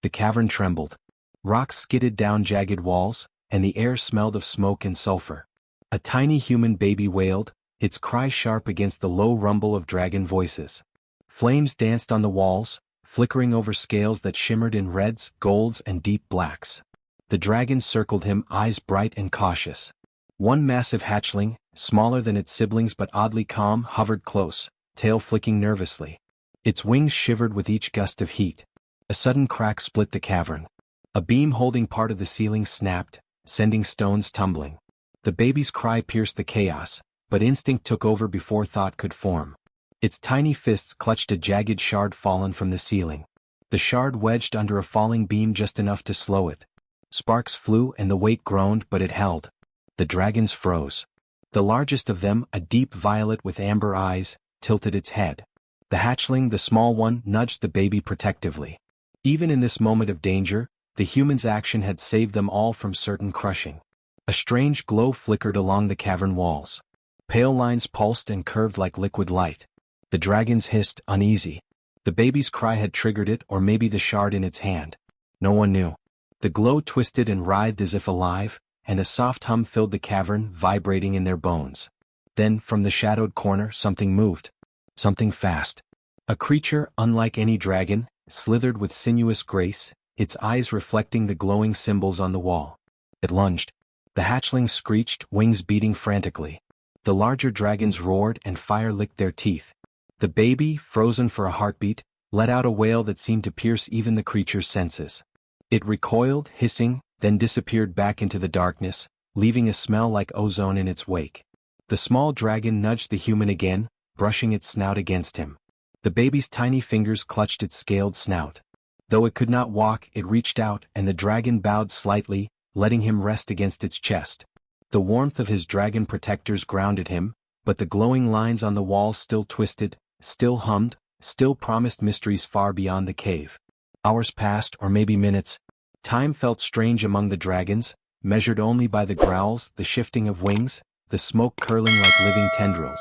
The cavern trembled. Rocks skidded down jagged walls, and the air smelled of smoke and sulfur. A tiny human baby wailed, its cry sharp against the low rumble of dragon voices. Flames danced on the walls, flickering over scales that shimmered in reds, golds, and deep blacks. The dragons circled him, eyes bright and cautious. One massive hatchling, smaller than its siblings but oddly calm, hovered close, tail flicking nervously. Its wings shivered with each gust of heat. A sudden crack split the cavern. A beam holding part of the ceiling snapped, sending stones tumbling. The baby's cry pierced the chaos, but instinct took over before thought could form. Its tiny fists clutched a jagged shard fallen from the ceiling. The shard wedged under a falling beam just enough to slow it. Sparks flew and the weight groaned, but it held. The dragons froze. The largest of them, a deep violet with amber eyes, tilted its head. The hatchling, the small one, nudged the baby protectively. Even in this moment of danger, the human's action had saved them all from certain crushing. A strange glow flickered along the cavern walls. Pale lines pulsed and curved like liquid light. The dragons hissed, uneasy. The baby's cry had triggered it, or maybe the shard in its hand. No one knew. The glow twisted and writhed as if alive, and a soft hum filled the cavern, vibrating in their bones. Then, from the shadowed corner, something moved. Something fast. A creature, unlike any dragon, slithered with sinuous grace, its eyes reflecting the glowing symbols on the wall. It lunged. The hatchling screeched, wings beating frantically. The larger dragons roared and fire licked their teeth. The baby, frozen for a heartbeat, let out a wail that seemed to pierce even the creature's senses. It recoiled, hissing, then disappeared back into the darkness, leaving a smell like ozone in its wake. The small dragon nudged the human again, brushing its snout against him. The baby's tiny fingers clutched its scaled snout. Though it could not walk, it reached out, and the dragon bowed slightly, letting him rest against its chest. The warmth of his dragon protectors grounded him, but the glowing lines on the walls still twisted, still hummed, still promised mysteries far beyond the cave. Hours passed, or maybe minutes. Time felt strange among the dragons, measured only by the growls, the shifting of wings, the smoke curling like living tendrils.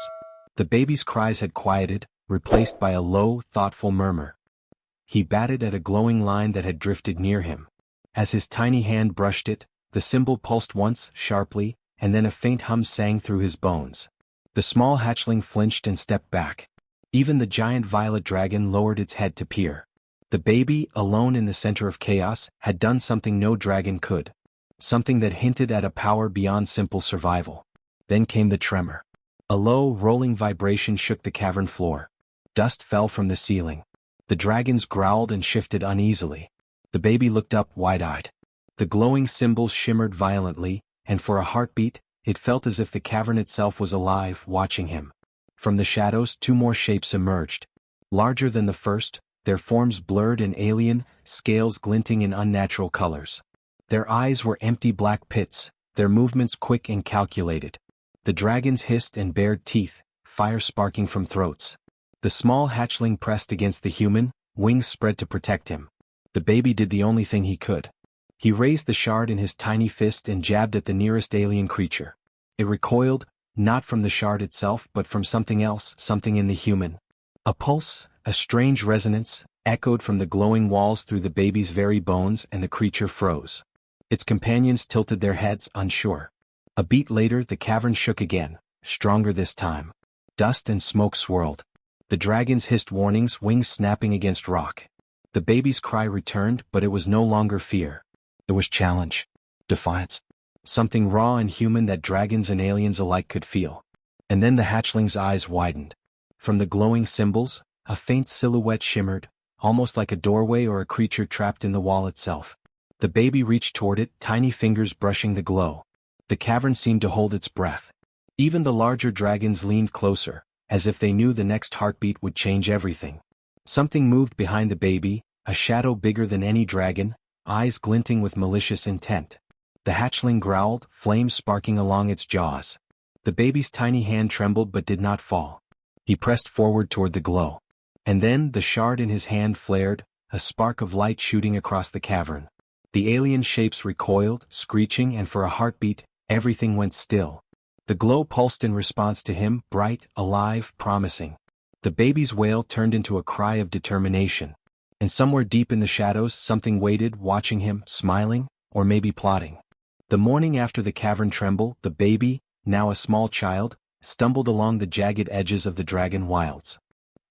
The baby's cries had quieted, replaced by a low, thoughtful murmur. He batted at a glowing line that had drifted near him. As his tiny hand brushed it, the symbol pulsed once, sharply, and then a faint hum sang through his bones. The small hatchling flinched and stepped back. Even the giant violet dragon lowered its head to peer. The baby, alone in the center of chaos, had done something no dragon could. Something that hinted at a power beyond simple survival. Then came the tremor. A low, rolling vibration shook the cavern floor. Dust fell from the ceiling. The dragons growled and shifted uneasily. The baby looked up wide-eyed. The glowing symbols shimmered violently, and for a heartbeat, it felt as if the cavern itself was alive, watching him. From the shadows, two more shapes emerged. Larger than the first, their forms blurred and alien, scales glinting in unnatural colors. Their eyes were empty black pits, their movements quick and calculated. The dragons hissed and bared teeth, fire sparking from throats. The small hatchling pressed against the human, wings spread to protect him. The baby did the only thing he could. He raised the shard in his tiny fist and jabbed at the nearest alien creature. It recoiled, not from the shard itself but from something else, something in the human. A pulse, a strange resonance, echoed from the glowing walls through the baby's very bones, and the creature froze. Its companions tilted their heads, unsure. A beat later, the cavern shook again, stronger this time. Dust and smoke swirled. The dragons hissed warnings, wings snapping against rock. The baby's cry returned, but it was no longer fear. It was challenge. Defiance. Something raw and human that dragons and aliens alike could feel. And then the hatchling's eyes widened. From the glowing symbols, a faint silhouette shimmered, almost like a doorway or a creature trapped in the wall itself. The baby reached toward it, tiny fingers brushing the glow. The cavern seemed to hold its breath. Even the larger dragons leaned closer, as if they knew the next heartbeat would change everything. Something moved behind the baby, a shadow bigger than any dragon, eyes glinting with malicious intent. The hatchling growled, flames sparking along its jaws. The baby's tiny hand trembled but did not fall. He pressed forward toward the glow. And then the shard in his hand flared, a spark of light shooting across the cavern. The alien shapes recoiled, screeching, and for a heartbeat, everything went still. The glow pulsed in response to him, bright, alive, promising. The baby's wail turned into a cry of determination. And somewhere deep in the shadows something waited, watching him, smiling, or maybe plotting. The morning after the cavern tremble, the baby, now a small child, stumbled along the jagged edges of the dragon wilds.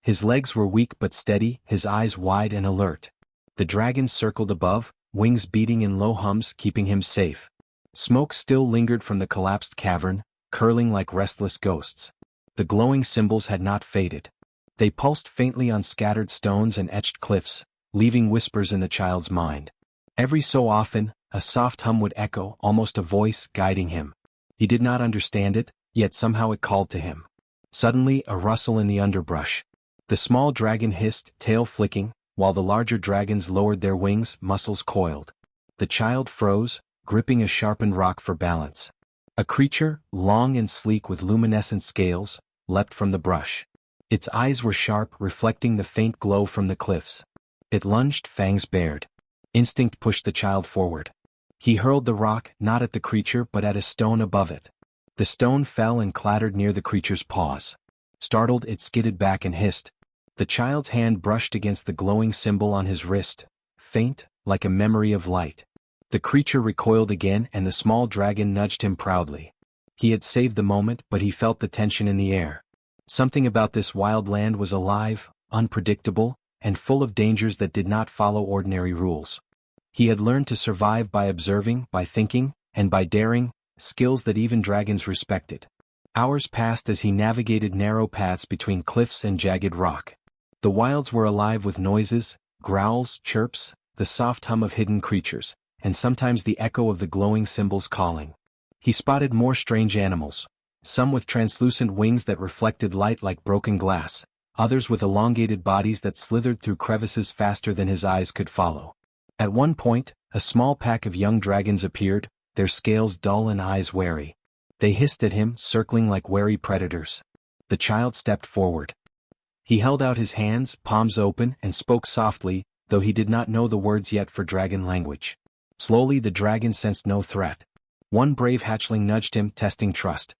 His legs were weak but steady, his eyes wide and alert. The dragons circled above, wings beating in low hums, keeping him safe. Smoke still lingered from the collapsed cavern, curling like restless ghosts. The glowing symbols had not faded. They pulsed faintly on scattered stones and etched cliffs, leaving whispers in the child's mind. Every so often, a soft hum would echo, almost a voice guiding him. He did not understand it, yet somehow it called to him. Suddenly, a rustle in the underbrush. The small dragon hissed, tail flicking, while the larger dragons lowered their wings, muscles coiled. The child froze, gripping a sharpened rock for balance. A creature, long and sleek with luminescent scales, leapt from the brush. Its eyes were sharp, reflecting the faint glow from the cliffs. It lunged, fangs bared. Instinct pushed the child forward. He hurled the rock, not at the creature but at a stone above it. The stone fell and clattered near the creature's paws. Startled, it skidded back and hissed. The child's hand brushed against the glowing symbol on his wrist, faint, like a memory of light. The creature recoiled again and the small dragon nudged him proudly. He had saved the moment, but he felt the tension in the air. Something about this wild land was alive, unpredictable, and full of dangers that did not follow ordinary rules. He had learned to survive by observing, by thinking, and by daring, skills that even dragons respected. Hours passed as he navigated narrow paths between cliffs and jagged rock. The wilds were alive with noises, growls, chirps, the soft hum of hidden creatures, and sometimes the echo of the glowing symbols calling. He spotted more strange animals, some with translucent wings that reflected light like broken glass, others with elongated bodies that slithered through crevices faster than his eyes could follow. At one point, a small pack of young dragons appeared, their scales dull and eyes wary. They hissed at him, circling like wary predators. The child stepped forward. He held out his hands, palms open, and spoke softly, though he did not know the words yet for dragon language. Slowly the dragon sensed no threat. One brave hatchling nudged him, testing trust.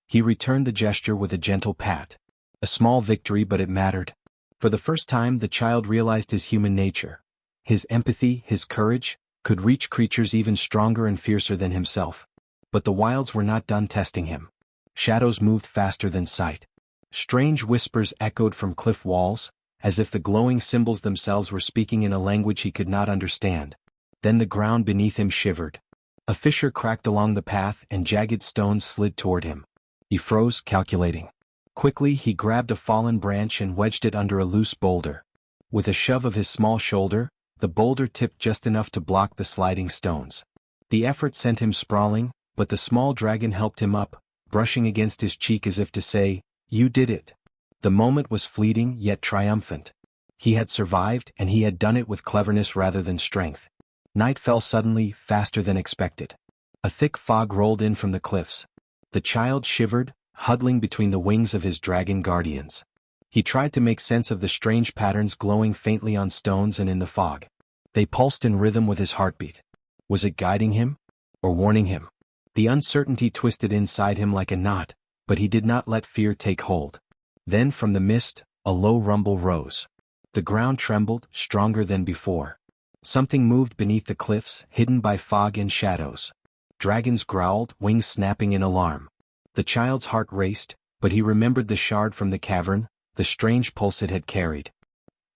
He returned the gesture with a gentle pat. A small victory, but it mattered. For the first time the child realized his human nature. His empathy, his courage, could reach creatures even stronger and fiercer than himself. But the wilds were not done testing him. Shadows moved faster than sight. Strange whispers echoed from cliff walls, as if the glowing symbols themselves were speaking in a language he could not understand. Then the ground beneath him shivered. A fissure cracked along the path and jagged stones slid toward him. He froze, calculating. Quickly he grabbed a fallen branch and wedged it under a loose boulder. With a shove of his small shoulder, the boulder tipped just enough to block the sliding stones. The effort sent him sprawling, but the small dragon helped him up, brushing against his cheek as if to say, "You did it." The moment was fleeting yet triumphant. He had survived, and he had done it with cleverness rather than strength. Night fell suddenly, faster than expected. A thick fog rolled in from the cliffs. The child shivered, huddling between the wings of his dragon guardians. He tried to make sense of the strange patterns glowing faintly on stones and in the fog. They pulsed in rhythm with his heartbeat. Was it guiding him? Or warning him? The uncertainty twisted inside him like a knot, but he did not let fear take hold. Then from the mist, a low rumble rose. The ground trembled, stronger than before. Something moved beneath the cliffs, hidden by fog and shadows. Dragons growled, wings snapping in alarm. The child's heart raced, but he remembered the shard from the cavern, the strange pulse it had carried.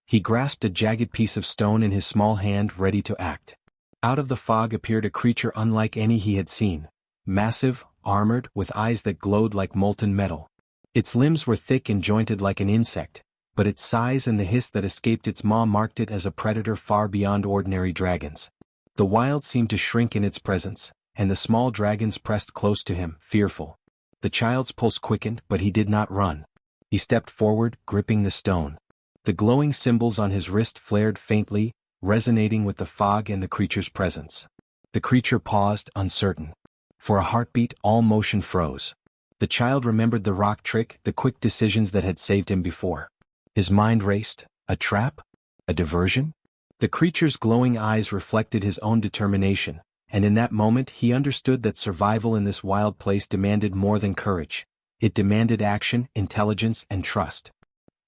He grasped a jagged piece of stone in his small hand, ready to act. Out of the fog appeared a creature unlike any he had seen. Massive, armored, with eyes that glowed like molten metal. Its limbs were thick and jointed like an insect, but its size and the hiss that escaped its maw marked it as a predator far beyond ordinary dragons. The wild seemed to shrink in its presence, and the small dragons pressed close to him, fearful. The child's pulse quickened, but he did not run. He stepped forward, gripping the stone. The glowing symbols on his wrist flared faintly, resonating with the fog and the creature's presence. The creature paused, uncertain. For a heartbeat, all motion froze. The child remembered the rock trick, the quick decisions that had saved him before. His mind raced. A trap? A diversion? The creature's glowing eyes reflected his own determination, and in that moment he understood that survival in this wild place demanded more than courage. It demanded action, intelligence, and trust.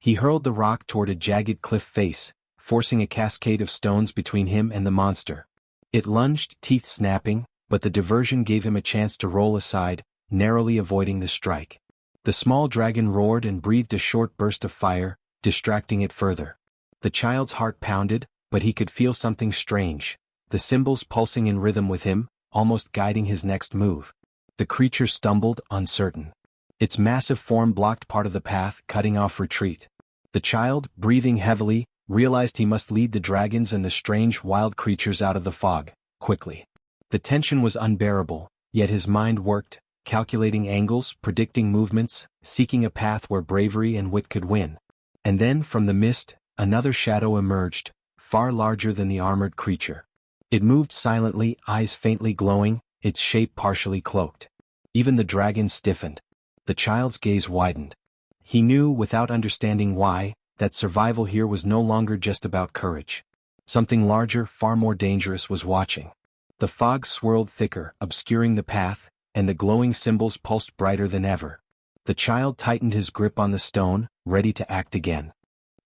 He hurled the rock toward a jagged cliff face, forcing a cascade of stones between him and the monster. It lunged, teeth snapping, but the diversion gave him a chance to roll aside, narrowly avoiding the strike. The small dragon roared and breathed a short burst of fire, distracting it further. The child's heart pounded, but he could feel something strange, the symbols pulsing in rhythm with him, almost guiding his next move. The creature stumbled, uncertain. Its massive form blocked part of the path, cutting off retreat. The child, breathing heavily, realized he must lead the dragons and the strange wild creatures out of the fog, quickly. The tension was unbearable, yet his mind worked, calculating angles, predicting movements, seeking a path where bravery and wit could win. And then, from the mist, another shadow emerged, far larger than the armored creature. It moved silently, eyes faintly glowing, its shape partially cloaked. Even the dragon stiffened. The child's gaze widened. He knew, without understanding why, that survival here was no longer just about courage. Something larger, far more dangerous was watching. The fog swirled thicker, obscuring the path, and the glowing symbols pulsed brighter than ever. The child tightened his grip on the stone, ready to act again.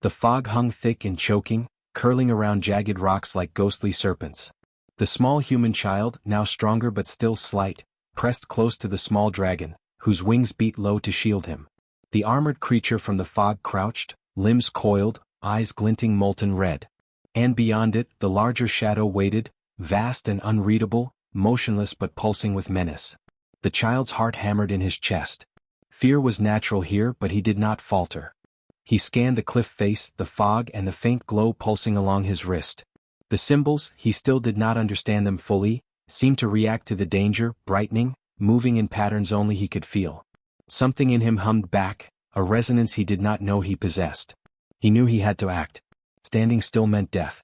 The fog hung thick and choking, curling around jagged rocks like ghostly serpents. The small human child, now stronger but still slight, pressed close to the small dragon, whose wings beat low to shield him. The armored creature from the fog crouched, limbs coiled, eyes glinting molten red. And beyond it, the larger shadow waited, vast and unreadable, motionless but pulsing with menace. The child's heart hammered in his chest. Fear was natural here, but he did not falter. He scanned the cliff face, the fog and the faint glow pulsing along his wrist. The symbols, he still did not understand them fully, seemed to react to the danger, brightening, moving in patterns only he could feel. Something in him hummed back, a resonance he did not know he possessed. He knew he had to act. Standing still meant death.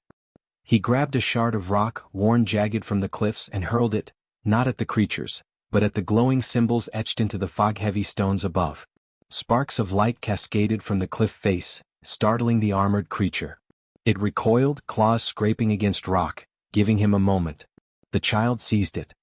He grabbed a shard of rock, worn jagged from the cliffs, and hurled it, not at the creatures, but at the glowing symbols etched into the fog-heavy stones above. Sparks of light cascaded from the cliff face, startling the armored creature. It recoiled, claws scraping against rock, giving him a moment. The child seized it.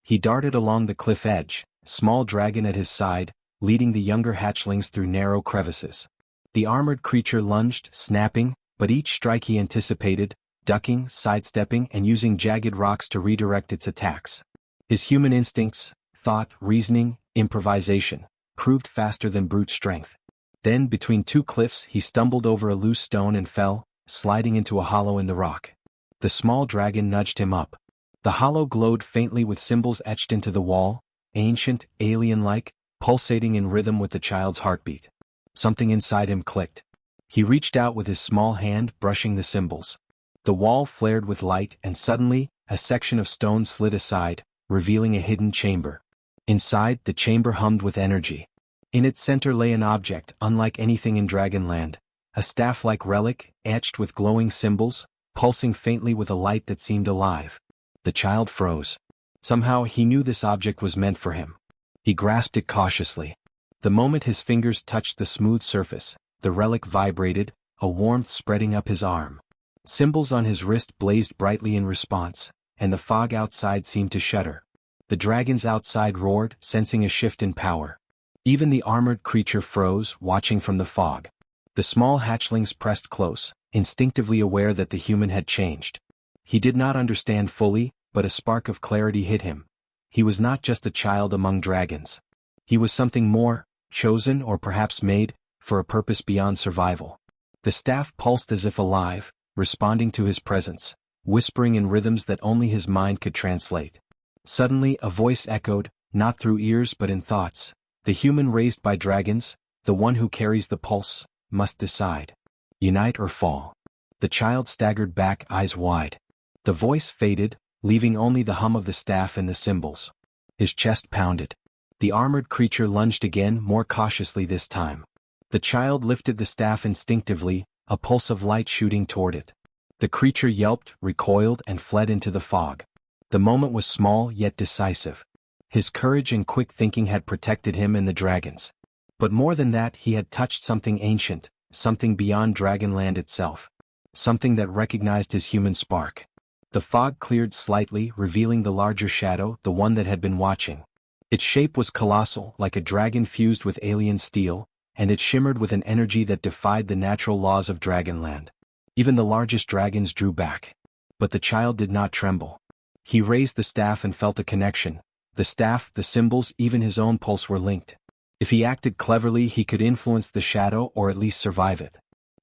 He darted along the cliff edge, small dragon at his side, leading the younger hatchlings through narrow crevices. The armored creature lunged, snapping, but each strike he anticipated, ducking, sidestepping, and using jagged rocks to redirect its attacks. His human instincts, thought, reasoning, improvisation, proved faster than brute strength. Then, between two cliffs, he stumbled over a loose stone and fell, sliding into a hollow in the rock. The small dragon nudged him up. The hollow glowed faintly with symbols etched into the wall, ancient, alien-like, pulsating in rhythm with the child's heartbeat. Something inside him clicked. He reached out with his small hand, brushing the symbols. The wall flared with light, and suddenly, a section of stone slid aside, revealing a hidden chamber. Inside, the chamber hummed with energy. In its center lay an object unlike anything in Dragonland, a staff-like relic, etched with glowing symbols, pulsing faintly with a light that seemed alive. The child froze. Somehow he knew this object was meant for him. He grasped it cautiously. The moment his fingers touched the smooth surface, the relic vibrated, a warmth spreading up his arm. Symbols on his wrist blazed brightly in response, and the fog outside seemed to shudder. The dragons outside roared, sensing a shift in power. Even the armored creature froze, watching from the fog. The small hatchlings pressed close, instinctively aware that the human had changed. He did not understand fully, but a spark of clarity hit him. He was not just a child among dragons. He was something more, chosen or perhaps made, for a purpose beyond survival. The staff pulsed as if alive, responding to his presence, whispering in rhythms that only his mind could translate. Suddenly a voice echoed, not through ears but in thoughts. The human raised by dragons, the one who carries the pulse, must decide. Unite or fall. The child staggered back, eyes wide. The voice faded, leaving only the hum of the staff and the symbols. His chest pounded. The armored creature lunged again, more cautiously this time. The child lifted the staff instinctively, a pulse of light shooting toward it. The creature yelped, recoiled, and fled into the fog. The moment was small yet decisive. His courage and quick thinking had protected him and the dragons. But more than that, he had touched something ancient, something beyond Dragonland itself. Something that recognized his human spark. The fog cleared slightly, revealing the larger shadow, the one that had been watching. Its shape was colossal, like a dragon fused with alien steel, and it shimmered with an energy that defied the natural laws of Dragonland. Even the largest dragons drew back. But the child did not tremble. He raised the staff and felt a connection. The staff, the symbols, even his own pulse were linked. If he acted cleverly, he could influence the shadow or at least survive it.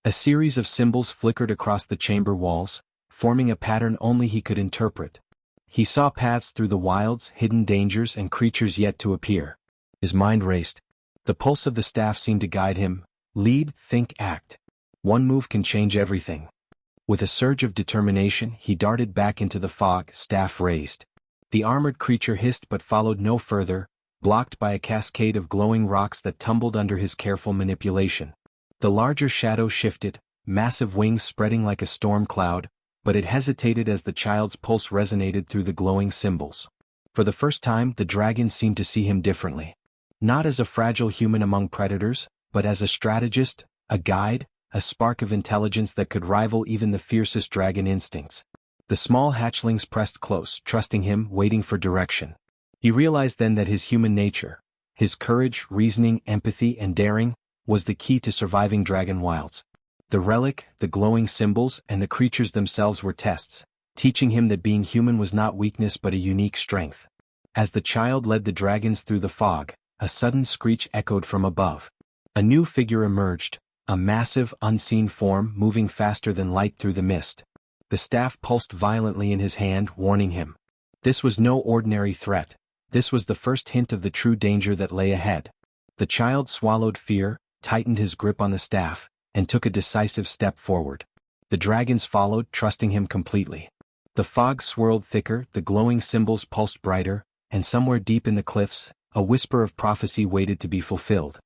A series of symbols flickered across the chamber walls, forming a pattern only he could interpret. He saw paths through the wilds, hidden dangers, and creatures yet to appear. His mind raced. The pulse of the staff seemed to guide him. Lead, think, act. One move can change everything. With a surge of determination, he darted back into the fog, staff raised. The armored creature hissed but followed no further, blocked by a cascade of glowing rocks that tumbled under his careful manipulation. The larger shadow shifted, massive wings spreading like a storm cloud, but it hesitated as the child's pulse resonated through the glowing symbols. For the first time, the dragon seemed to see him differently. Not as a fragile human among predators, but as a strategist, a guide, a spark of intelligence that could rival even the fiercest dragon instincts. The small hatchlings pressed close, trusting him, waiting for direction. He realized then that his human nature, his courage, reasoning, empathy, and daring, was the key to surviving dragon wilds. The relic, the glowing symbols, and the creatures themselves were tests, teaching him that being human was not weakness but a unique strength. As the child led the dragons through the fog, a sudden screech echoed from above. A new figure emerged, a massive, unseen form moving faster than light through the mist. The staff pulsed violently in his hand, warning him. This was no ordinary threat. This was the first hint of the true danger that lay ahead. The child swallowed fear, tightened his grip on the staff, and took a decisive step forward. The dragons followed, trusting him completely. The fog swirled thicker, the glowing symbols pulsed brighter, and somewhere deep in the cliffs, a whisper of prophecy waited to be fulfilled.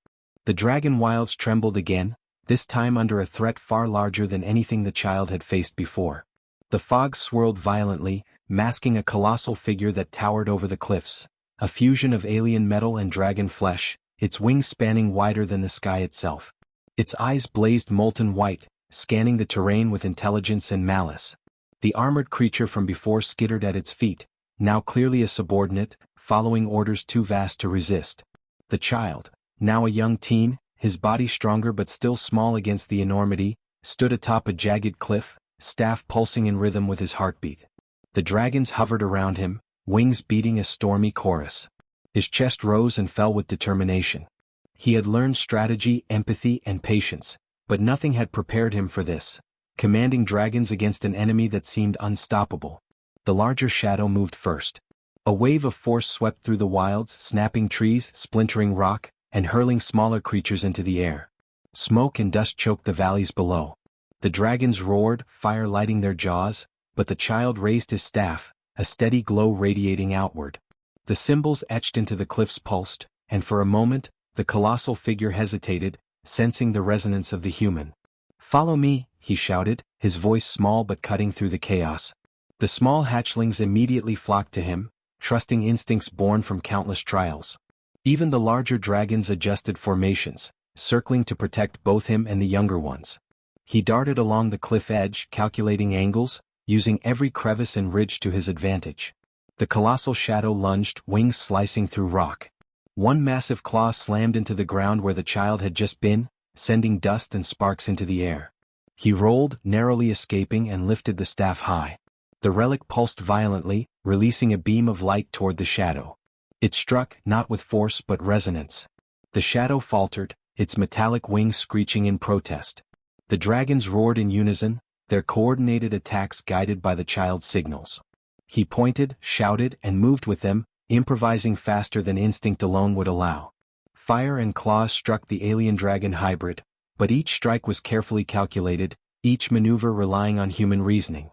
The dragon wilds trembled again, this time under a threat far larger than anything the child had faced before. The fog swirled violently, masking a colossal figure that towered over the cliffs, a fusion of alien metal and dragon flesh, its wings spanning wider than the sky itself. Its eyes blazed molten white, scanning the terrain with intelligence and malice. The armored creature from before skittered at its feet, now clearly a subordinate, following orders too vast to resist. The child, now a young teen, his body stronger but still small against the enormity, stood atop a jagged cliff, staff pulsing in rhythm with his heartbeat. The dragons hovered around him, wings beating a stormy chorus. His chest rose and fell with determination. He had learned strategy, empathy, and patience, but nothing had prepared him for this. Commanding dragons against an enemy that seemed unstoppable. The larger shadow moved first. A wave of force swept through the wilds, snapping trees, splintering rock, and hurling smaller creatures into the air. Smoke and dust choked the valleys below. The dragons roared, fire lighting their jaws, but the child raised his staff, a steady glow radiating outward. The symbols etched into the cliffs pulsed, and for a moment, the colossal figure hesitated, sensing the resonance of the human. "Follow me," he shouted, his voice small but cutting through the chaos. The small hatchlings immediately flocked to him, trusting instincts born from countless trials. Even the larger dragons adjusted formations, circling to protect both him and the younger ones. He darted along the cliff edge, calculating angles, using every crevice and ridge to his advantage. The colossal shadow lunged, wings slicing through rock. One massive claw slammed into the ground where the child had just been, sending dust and sparks into the air. He rolled, narrowly escaping, and lifted the staff high. The relic pulsed violently, releasing a beam of light toward the shadow. It struck, not with force but resonance. The shadow faltered, its metallic wings screeching in protest. The dragons roared in unison, their coordinated attacks guided by the child's signals. He pointed, shouted, and moved with them, improvising faster than instinct alone would allow. Fire and claws struck the alien-dragon hybrid, but each strike was carefully calculated, each maneuver relying on human reasoning.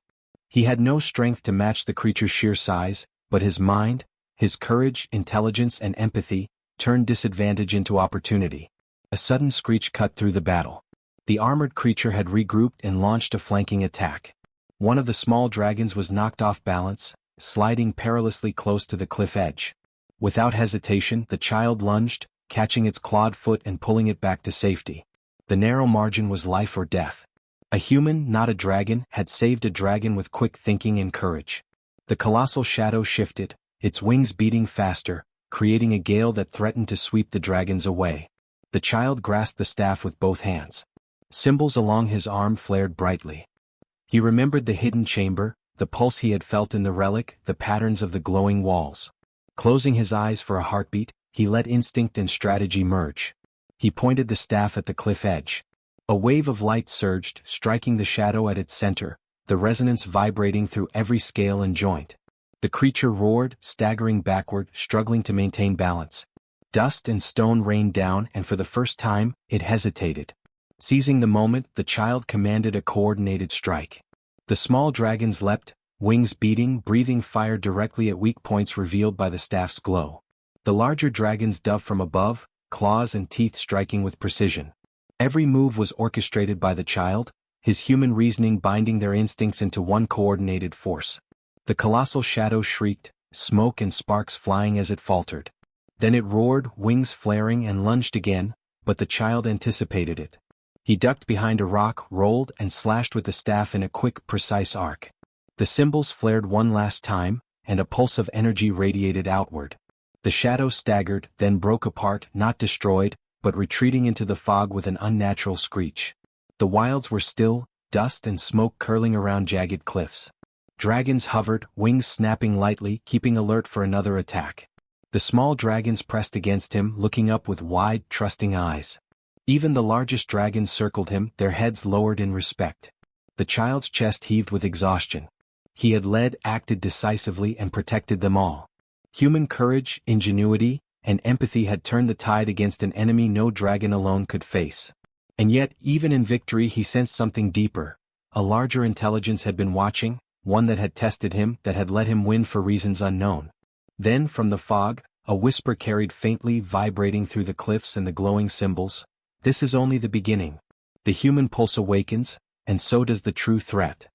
He had no strength to match the creature's sheer size, but his mind, his courage, intelligence, and empathy, turned disadvantage into opportunity. A sudden screech cut through the battle. The armored creature had regrouped and launched a flanking attack. One of the small dragons was knocked off balance, sliding perilously close to the cliff edge. Without hesitation, the child lunged, catching its clawed foot and pulling it back to safety. The narrow margin was life or death. A human, not a dragon, had saved a dragon with quick thinking and courage. The colossal shadow shifted, its wings beating faster, creating a gale that threatened to sweep the dragons away. The child grasped the staff with both hands. Symbols along his arm flared brightly. He remembered the hidden chamber, the pulse he had felt in the relic, the patterns of the glowing walls. Closing his eyes for a heartbeat, he let instinct and strategy merge. He pointed the staff at the cliff edge. A wave of light surged, striking the shadow at its center, the resonance vibrating through every scale and joint. The creature roared, staggering backward, struggling to maintain balance. Dust and stone rained down, and for the first time, it hesitated. Seizing the moment, the child commanded a coordinated strike. The small dragons leapt, wings beating, breathing fire directly at weak points revealed by the staff's glow. The larger dragons dove from above, claws and teeth striking with precision. Every move was orchestrated by the child, his human reasoning binding their instincts into one coordinated force. The colossal shadow shrieked, smoke and sparks flying as it faltered. Then it roared, wings flaring, and lunged again, but the child anticipated it. He ducked behind a rock, rolled, and slashed with the staff in a quick, precise arc. The symbols flared one last time, and a pulse of energy radiated outward. The shadow staggered, then broke apart, not destroyed, but retreating into the fog with an unnatural screech. The wilds were still, dust and smoke curling around jagged cliffs. Dragons hovered, wings snapping lightly, keeping alert for another attack. The small dragons pressed against him, looking up with wide, trusting eyes. Even the largest dragons circled him, their heads lowered in respect. The child's chest heaved with exhaustion. He had led, acted decisively, and protected them all. Human courage, ingenuity, and empathy had turned the tide against an enemy no dragon alone could face. And yet, even in victory, he sensed something deeper. A larger intelligence had been watching, one that had tested him, that had let him win for reasons unknown. Then, from the fog, a whisper carried faintly, vibrating through the cliffs and the glowing symbols. This is only the beginning. The human pulse awakens, and so does the true threat.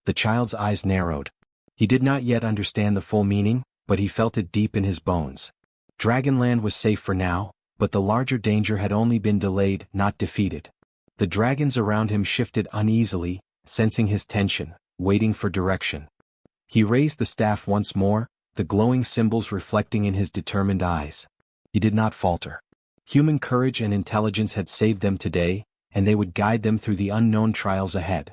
The child's eyes narrowed. He did not yet understand the full meaning, but he felt it deep in his bones. Dragonland was safe for now, but the larger danger had only been delayed, not defeated. The dragons around him shifted uneasily, sensing his tension, waiting for direction. He raised the staff once more, the glowing symbols reflecting in his determined eyes. He did not falter. Human courage and intelligence had saved them today, and they would guide them through the unknown trials ahead.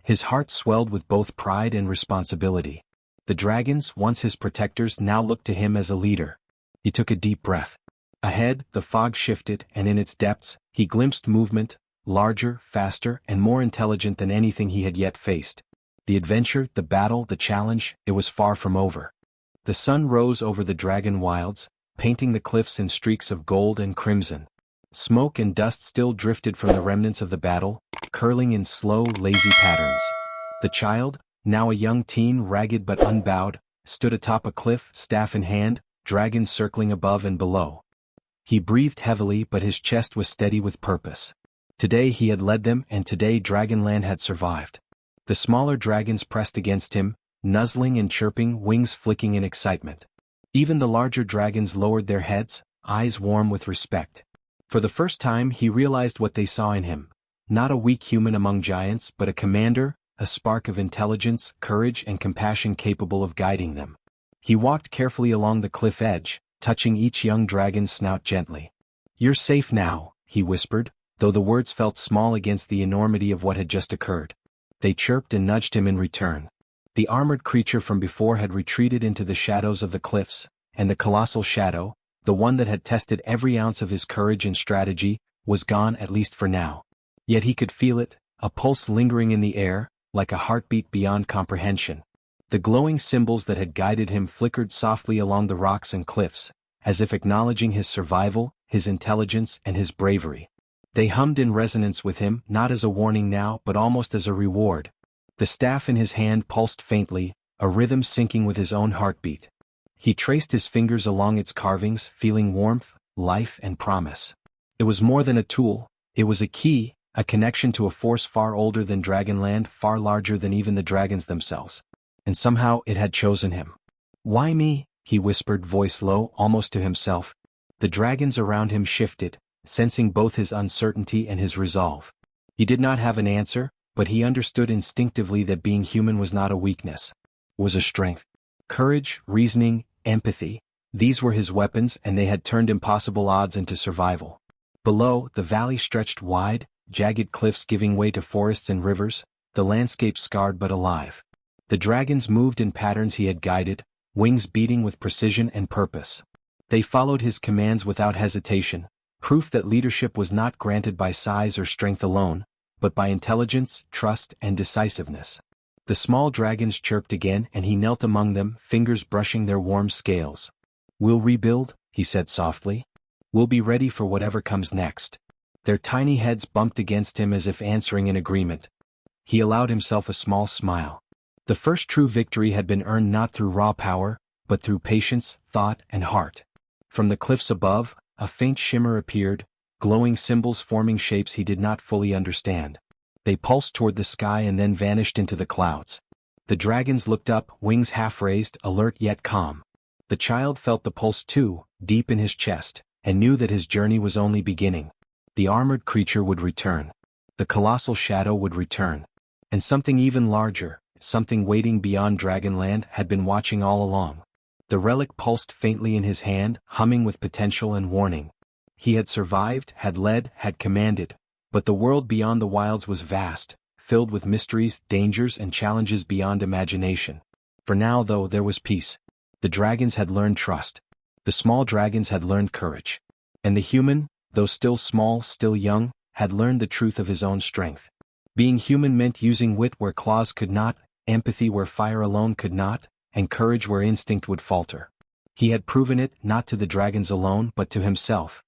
His heart swelled with both pride and responsibility. The dragons, once his protectors, now looked to him as a leader. He took a deep breath. Ahead, the fog shifted, and in its depths, he glimpsed movement, larger, faster, and more intelligent than anything he had yet faced. The adventure, the battle, the challenge, it was far from over. The sun rose over the dragon wilds, painting the cliffs in streaks of gold and crimson. Smoke and dust still drifted from the remnants of the battle, curling in slow, lazy patterns. The child, now a young teen ragged but unbowed, stood atop a cliff, staff in hand, dragons circling above and below. He breathed heavily, but his chest was steady with purpose. Today he had led them, and today Dragonland had survived. The smaller dragons pressed against him, nuzzling and chirping, wings flicking in excitement. Even the larger dragons lowered their heads, eyes warm with respect. For the first time he realized what they saw in him. Not a weak human among giants, but a commander, a spark of intelligence, courage, and compassion capable of guiding them. He walked carefully along the cliff edge, touching each young dragon's snout gently. "You're safe now," he whispered, though the words felt small against the enormity of what had just occurred. They chirped and nudged him in return. The armored creature from before had retreated into the shadows of the cliffs, and the colossal shadow, the one that had tested every ounce of his courage and strategy, was gone at least for now. Yet he could feel it, a pulse lingering in the air, like a heartbeat beyond comprehension. The glowing symbols that had guided him flickered softly along the rocks and cliffs, as if acknowledging his survival, his intelligence, and his bravery. They hummed in resonance with him, not as a warning now, but almost as a reward. The staff in his hand pulsed faintly, a rhythm syncing with his own heartbeat. He traced his fingers along its carvings, feeling warmth, life, and promise. It was more than a tool, it was a key, a connection to a force far older than Dragonland, far larger than even the dragons themselves. And somehow it had chosen him. "Why me?" he whispered, voice low, almost to himself. The dragons around him shifted, sensing both his uncertainty and his resolve. He did not have an answer, but he understood instinctively that being human was not a weakness. It was a strength. Courage, reasoning, empathy, these were his weapons, and they had turned impossible odds into survival. Below, the valley stretched wide, jagged cliffs giving way to forests and rivers, the landscape scarred but alive. The dragons moved in patterns he had guided, wings beating with precision and purpose. They followed his commands without hesitation, proof that leadership was not granted by size or strength alone, but by intelligence, trust, and decisiveness. The small dragons chirped again and he knelt among them, fingers brushing their warm scales. "We'll rebuild," he said softly. "We'll be ready for whatever comes next." Their tiny heads bumped against him as if answering an agreement. He allowed himself a small smile. The first true victory had been earned not through raw power, but through patience, thought, and heart. From the cliffs above, a faint shimmer appeared, glowing symbols forming shapes he did not fully understand. They pulsed toward the sky and then vanished into the clouds. The dragons looked up, wings half raised, alert yet calm. The child felt the pulse too, deep in his chest, and knew that his journey was only beginning. The armored creature would return. The colossal shadow would return. And something even larger, something waiting beyond Dragonland, had been watching all along. The relic pulsed faintly in his hand, humming with potential and warning. He had survived, had led, had commanded, but the world beyond the wilds was vast, filled with mysteries, dangers, and challenges beyond imagination. For now, though, there was peace. The dragons had learned trust. The small dragons had learned courage. And the human, though still small, still young, had learned the truth of his own strength. Being human meant using wit where claws could not, empathy where fire alone could not, and courage where instinct would falter. He had proven it, not to the dragons alone, but to himself.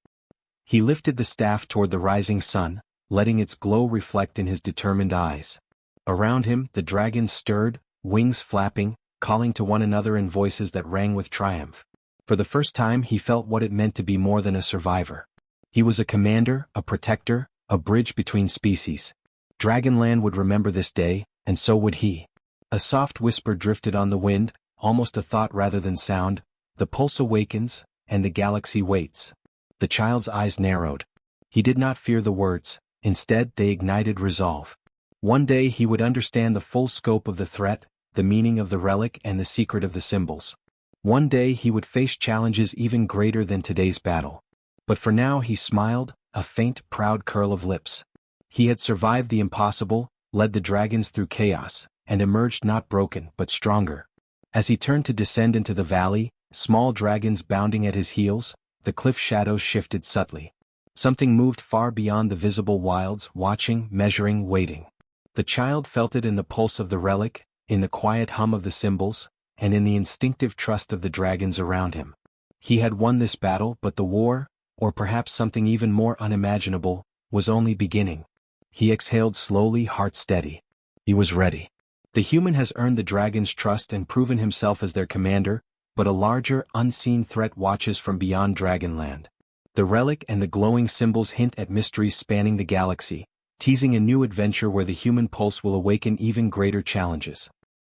He lifted the staff toward the rising sun, letting its glow reflect in his determined eyes. Around him, the dragons stirred, wings flapping, calling to one another in voices that rang with triumph. For the first time he felt what it meant to be more than a survivor. He was a commander, a protector, a bridge between species. Dragonland would remember this day, and so would he. A soft whisper drifted on the wind, almost a thought rather than sound. The pulse awakens, and the galaxy waits. The child's eyes narrowed. He did not fear the words, instead they ignited resolve. One day he would understand the full scope of the threat, the meaning of the relic and the secret of the symbols. One day he would face challenges even greater than today's battle. But for now he smiled, a faint, proud curl of lips. He had survived the impossible, led the dragons through chaos, and emerged not broken but stronger. As he turned to descend into the valley, small dragons bounding at his heels, the cliff shadows shifted subtly. Something moved far beyond the visible wilds, watching, measuring, waiting. The child felt it in the pulse of the relic, in the quiet hum of the symbols, and in the instinctive trust of the dragons around him. He had won this battle, but the war, or perhaps something even more unimaginable, was only beginning. He exhaled slowly, heart steady. He was ready. The human has earned the dragon's trust and proven himself as their commander, but a larger, unseen threat watches from beyond Dragonland. The relic and the glowing symbols hint at mysteries spanning the galaxy, teasing a new adventure where the human pulse will awaken even greater challenges.